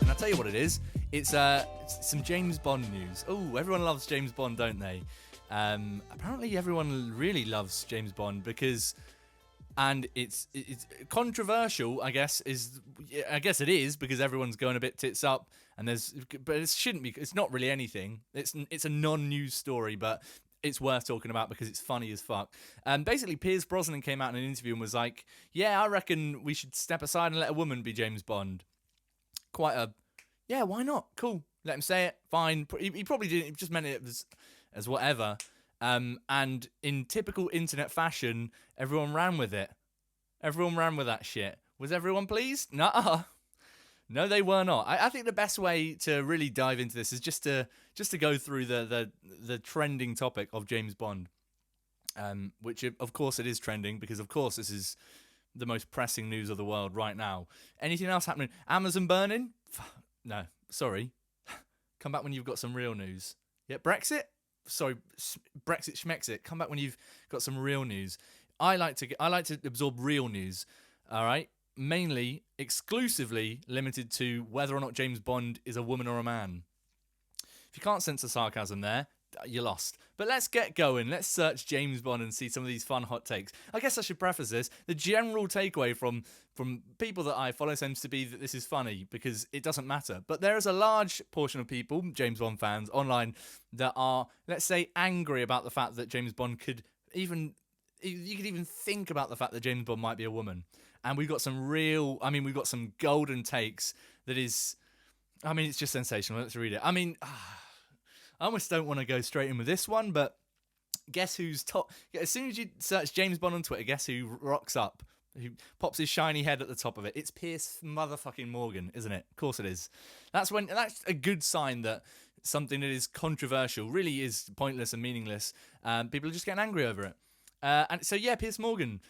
And I'll tell you what it is. It's some James Bond news. Oh, everyone loves James Bond, don't they? Apparently everyone really loves James Bond because... And it's controversial, I guess it is because everyone's going a bit tits up, but it shouldn't be. It's not really anything. It's a non-news story, but it's worth talking about because it's funny as fuck. Basically, Pierce Brosnan came out in an interview and was like, "Yeah, I reckon we should step aside and let a woman be James Bond." Yeah, why not? Cool. Let him say it. Fine. He probably didn't. He just meant it as whatever. And in typical internet fashion, everyone ran with it. Everyone ran with that shit. Was everyone pleased? Nuh-uh. No, they were not. I think the best way to really dive into this is just to go through the trending topic of James Bond, which of course it is trending because of course this is the most pressing news of the world right now. Anything else happening? Amazon burning? No, sorry. Come back when you've got some real news. Yeah, Brexit? Sorry, Brexit schmexit. Come back when you've got some real news. I like to absorb real news. All right, mainly, exclusively limited to whether or not James Bond is a woman or a man. If you can't sense the sarcasm there, you're lost. But let's get going. Let's search James Bond and see some of these fun hot takes. I guess I should preface this. The general takeaway from people that I follow seems to be that this is funny because it doesn't matter. But there is a large portion of people, James Bond fans, online that are, let's say, angry about the fact that James Bond you could even think about the fact that James Bond might be a woman. And we've got some golden takes that is, it's just sensational. Let's read it. I almost don't want to go straight in with this one, but guess who's top? As soon as you search James Bond on Twitter, guess who rocks up? Who pops his shiny head at the top of it? It's Pierce motherfucking Morgan, isn't it? Of course it is. That's a good sign that something that is controversial really is pointless and meaningless. People are just getting angry over it. And so, yeah, Pierce Morgan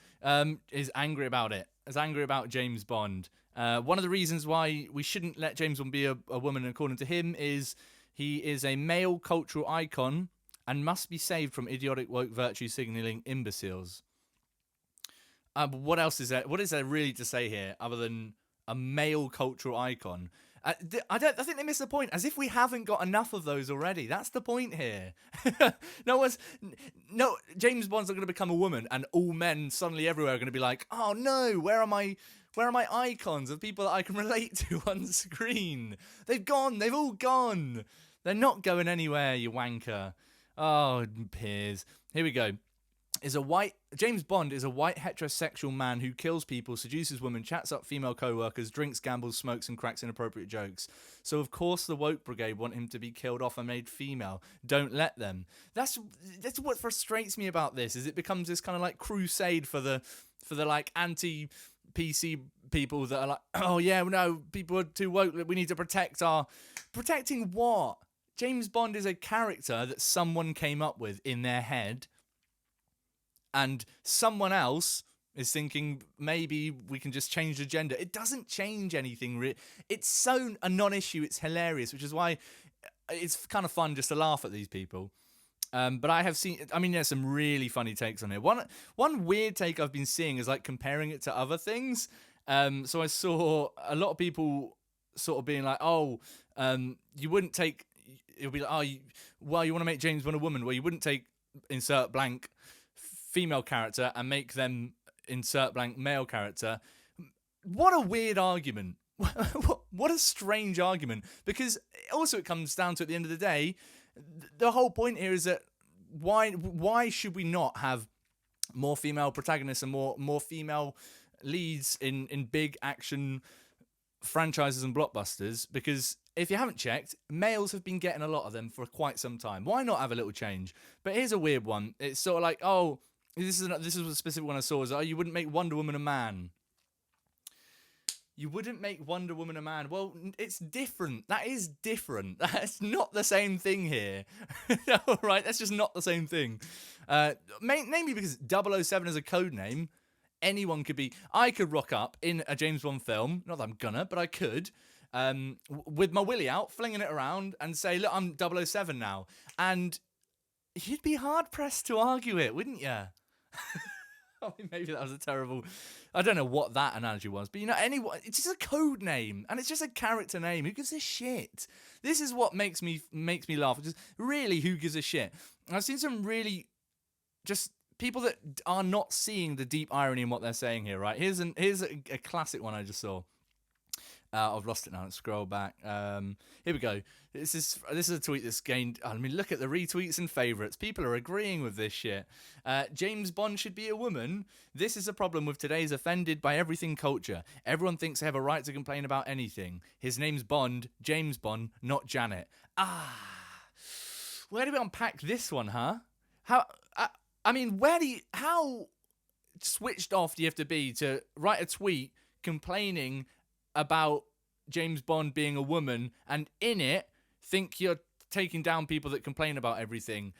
is angry about it. Is angry about James Bond. One of the reasons why we shouldn't let James Bond be a woman, according to him, is he is a male cultural icon and must be saved from idiotic woke virtue signalling imbeciles. What else is there? What is there really to say here other than a male cultural icon? I think they miss the point. As if we haven't got enough of those already. That's the point here. No, James Bond's not going to become a woman, and all men suddenly everywhere are going to be like, "Oh no, where are my icons of people that I can relate to on screen? They've gone. They've all gone. They're not going anywhere, you wanker." Oh, Piers. Here we go. James Bond is a white heterosexual man who kills people, seduces women, chats up female co-workers, drinks, gambles, smokes, and cracks inappropriate jokes. So of course the woke brigade want him to be killed off and made female. Don't let them. That's what frustrates me about this. Is it becomes this kind of like crusade for the like anti-PC people that are like, oh yeah, no, people are too woke. We need to protecting what? James Bond is a character that someone came up with in their head. And someone else is thinking, maybe we can just change the gender. It doesn't change anything. It's so a non-issue. It's hilarious, which is why it's kind of fun just to laugh at these people. But I have seen, there's some really funny takes on it. One weird take I've been seeing is like comparing it to other things. So I saw a lot of people sort of being like, you wouldn't take, it'll be like, you want to make James Bond a woman? Well, you wouldn't take insert blank female character and make them insert blank male character. What a weird argument. What a strange argument. Because also it comes down to, at the end of the day, the whole point here is that why should we not have more female protagonists and more female leads in big action franchises and blockbusters? Because if you haven't checked, males have been getting a lot of them for quite some time. Why not have a little change? But here's a weird one. It's sort of like, this is a specific one I saw. Is you wouldn't make Wonder Woman a man. You wouldn't make Wonder Woman a man. Well, it's different. That is different. That's not the same thing here. All right, that's just not the same thing. Mainly because 007 is a code name. Anyone could be. I could rock up in a James Bond film. Not that I'm gonna, but I could. With my willy out, flinging it around, and say, "Look, I'm 007 now." And you'd be hard pressed to argue it, wouldn't you? Maybe that was a terrible. I don't know what that analogy was, but anyone. It's just a code name, and it's just a character name. Who gives a shit? This is what makes me laugh. Just really, who gives a shit? I've seen some really just people that are not seeing the deep irony in what they're saying here. Right? Here's a classic one I just saw. I've lost it now. Let's scroll back. Here we go. This is a tweet that's gained. I mean, look at the retweets and favorites. People are agreeing with this shit. James Bond should be a woman. This is a problem with today's offended by everything culture. Everyone thinks they have a right to complain about anything. His name's Bond, James Bond, not Janet. Where do we unpack this one, huh? How switched off do you have to be to write a tweet complaining about James Bond being a woman, and in it think you're taking down people that complain about everything?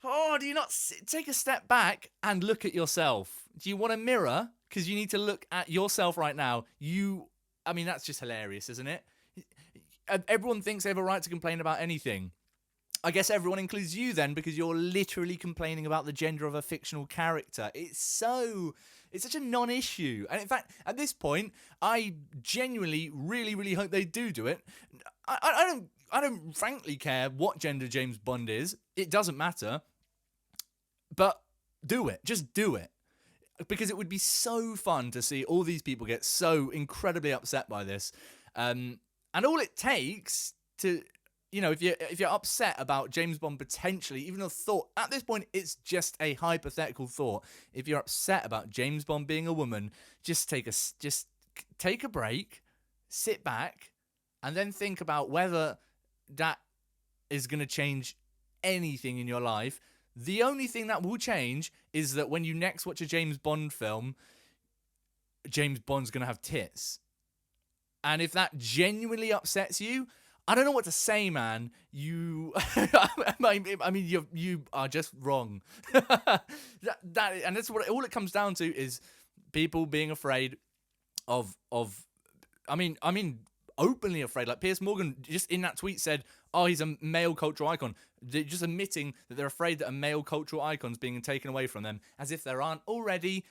Oh, do you not take a step back and look at yourself? Do you want a mirror? Because you need to look at yourself right now. That's just hilarious, isn't it? Everyone thinks they have a right to complain about anything. I guess everyone includes you then, because you're literally complaining about the gender of a fictional character. It's such a non-issue. And in fact, at this point, I genuinely really, really hope they do it. I don't frankly care what gender James Bond is. It doesn't matter. But do it. Just do it. Because it would be so fun to see all these people get so incredibly upset by this. And all it takes to... if you're upset about James Bond potentially, even a thought, at this point, it's just a hypothetical thought. If you're upset about James Bond being a woman, just take a break, sit back, and then think about whether that is going to change anything in your life. The only thing that will change is that when you next watch a James Bond film, James Bond's going to have tits. And if that genuinely upsets you, I don't know what to say, man. You are just wrong. And that's what all it comes down to is people being afraid of. Openly afraid. Like Pierce Morgan just in that tweet said, "Oh, he's a male cultural icon." They're just admitting that they're afraid that a male cultural icon's being taken away from them, as if there aren't already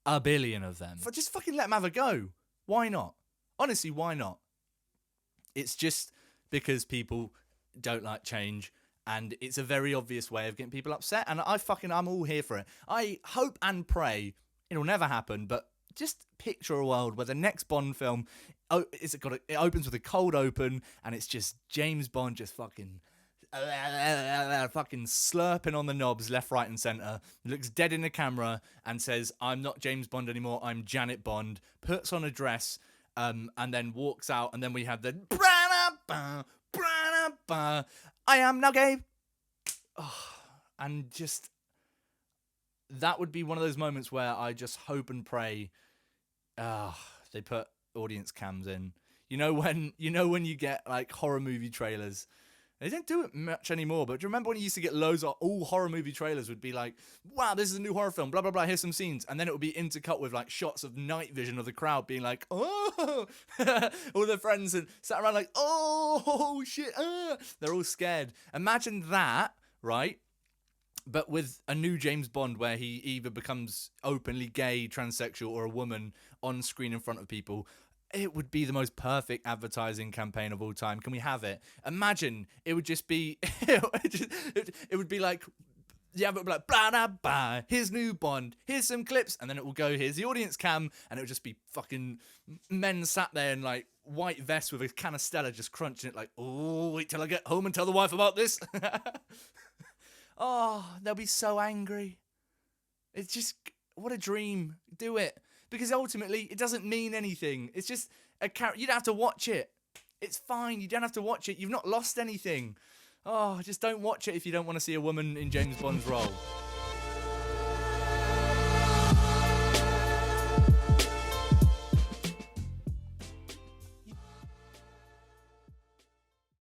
a billion of them. Just fucking let them have a go. Why not? Honestly, why not? It's just because people don't like change, and it's a very obvious way of getting people upset, and I'm all here for it. I hope and pray it'll never happen, but just picture a world where the next Bond film, it opens with a cold open, and it's just James Bond just fucking slurping on the knobs left, right, and centre, looks dead in the camera and says, "I'm not James Bond anymore, I'm Janet Bond," puts on a dress, and then walks out, and then we have the "I am now gay." And just that would be one of those moments where I just hope and pray they put audience cams in. When you get like horror movie trailers, they don't do it much anymore, but do you remember when you used to get loads of all horror movie trailers would be like, "Wow, this is a new horror film, blah blah blah, here's some scenes," and then it would be intercut with like shots of night vision of the crowd being like, "Oh," all their friends and sat around like, "Oh shit," they're all scared. Imagine that, right? But with a new James Bond where he either becomes openly gay, transsexual, or a woman on screen in front of people. It would be the most perfect advertising campaign of all time. Can we have it? Imagine it would just be, it would be like, yeah, but like, blah, blah, blah, here's new Bond, here's some clips, and then it will go, here's the audience cam, and it would just be fucking men sat there in like white vests with a can of Stella just crunching it like, "Oh, wait till I get home and tell the wife about this." Oh, they'll be so angry. It's just, what a dream. Do it. Because ultimately, it doesn't mean anything. It's just a character. You don't have to watch it. It's fine. You don't have to watch it. You've not lost anything. Oh, just don't watch it if you don't want to see a woman in James Bond's role.